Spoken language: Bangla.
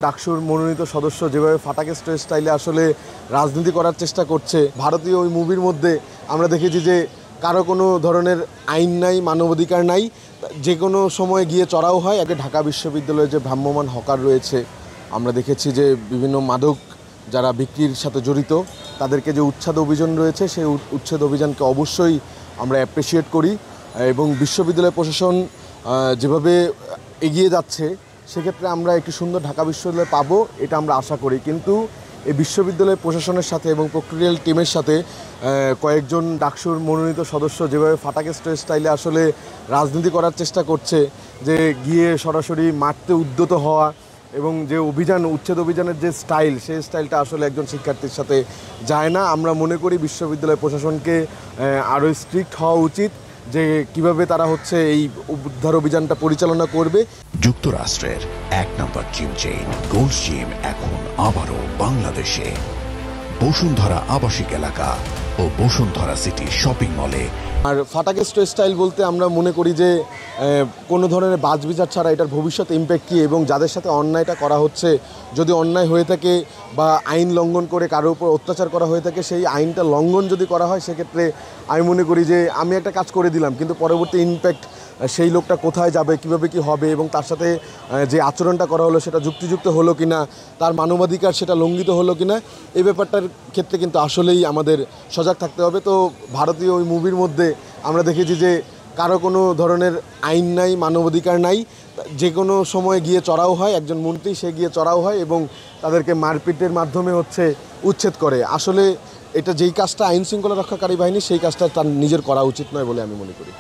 ডাকসুর মনোনীত সদস্য যেভাবে ফাটাকেস্ট স্টাইলে আসলে রাজনীতি করার চেষ্টা করছে, ভারতীয় ওই মুভির মধ্যে আমরা দেখেছি যে কারো কোনো ধরনের আইন নাই, মানবাধিকার নাই, যে কোনো সময় গিয়ে চড়াও হয়। আগে ঢাকা বিশ্ববিদ্যালয়ে যে ভ্রাম্যমাণ হকার রয়েছে, আমরা দেখেছি যে বিভিন্ন মাদক যারা বিক্রির সাথে জড়িত তাদেরকে যে উচ্ছেদ অভিযান রয়েছে, সেই উচ্ছেদ অভিযানকে অবশ্যই আমরা অ্যাপ্রিসিয়েট করি এবং বিশ্ববিদ্যালয় প্রশাসন যেভাবে এগিয়ে যাচ্ছে সেক্ষেত্রে আমরা একটি সুন্দর ঢাকা বিশ্ববিদ্যালয় পাবো, এটা আমরা আশা করি। কিন্তু এই বিশ্ববিদ্যালয় প্রশাসনের সাথে এবং প্রক্টোরিয়াল টিমের সাথে কয়েকজন ডাকসুর মনোনীত সদস্য যেভাবে ফাটাকেস্ট স্টাইলে আসলে রাজনীতি করার চেষ্টা করছে, যে গিয়ে সরাসরি মারতে উদ্যত হওয়া এবং যে অভিযান উচ্ছেদ অভিযানের যে স্টাইল, সেই স্টাইলটা আসলে একজন শিক্ষার্থীর সাথে যায় না। আমরা মনে করি বিশ্ববিদ্যালয় প্রশাসনকে আরও স্ট্রিক্ট হওয়া উচিত, যে কিভাবে তারা এই উদ্ধার অভিযানটা পরিচালনা করবে। যুক্তরাষ্ট্রের এক নম্বর জিম চেইন গোল্ডস জিম এখন আবারও বাংলাদেশে বসুন্ধরা আবাসিক এলাকা ও বসুন্ধরা সিটি শপিং মলে। আর ফাটাকেস্ট স্টাইল বলতে আমরা মনে করি যে কোনো ধরনের বাছবিচার ছাড়া এটার ভবিষ্যৎ ইম্প্যাক্ট কী এবং যাদের সাথে অন্যায়টা করা হচ্ছে, যদি অন্যায় হয়ে থাকে বা আইন লঙ্ঘন করে কারোর উপর অত্যাচার করা হয়ে থাকে, সেই আইনটা লঙ্ঘন যদি করা হয়, সেক্ষেত্রে আমি মনে করি যে আমি একটা কাজ করে দিলাম, কিন্তু পরবর্তী ইম্প্যাক্ট সেই লোকটা কোথায় যাবে, কিভাবে কি হবে এবং তার সাথে যে আচরণটা করা হলো সেটা যুক্তিযুক্ত হলো কিনা, তার মানবাধিকার সেটা লঙ্ঘিত হলো কিনা, এই ব্যাপারটার ক্ষেত্রে কিন্তু আসলেই আমাদের সজাগ থাকতে হবে। তো ভারতীয় ওই মুভির মধ্যে আমরা দেখেছি যে কারো কোনো ধরনের আইন নাই, মানবাধিকার নাই, যে কোনো সময় গিয়ে চড়াও হয়, একজন মন্ত্রী সে গিয়ে চড়াও হয় এবং তাদেরকে মারপিটের মাধ্যমে উচ্ছেদ করে। আসলে এটা যেই কাজটা আইন শৃঙ্খলা রক্ষাকারী বাহিনী, সেই কাজটা তার নিজের করা উচিত নয় বলে আমি মনে করি।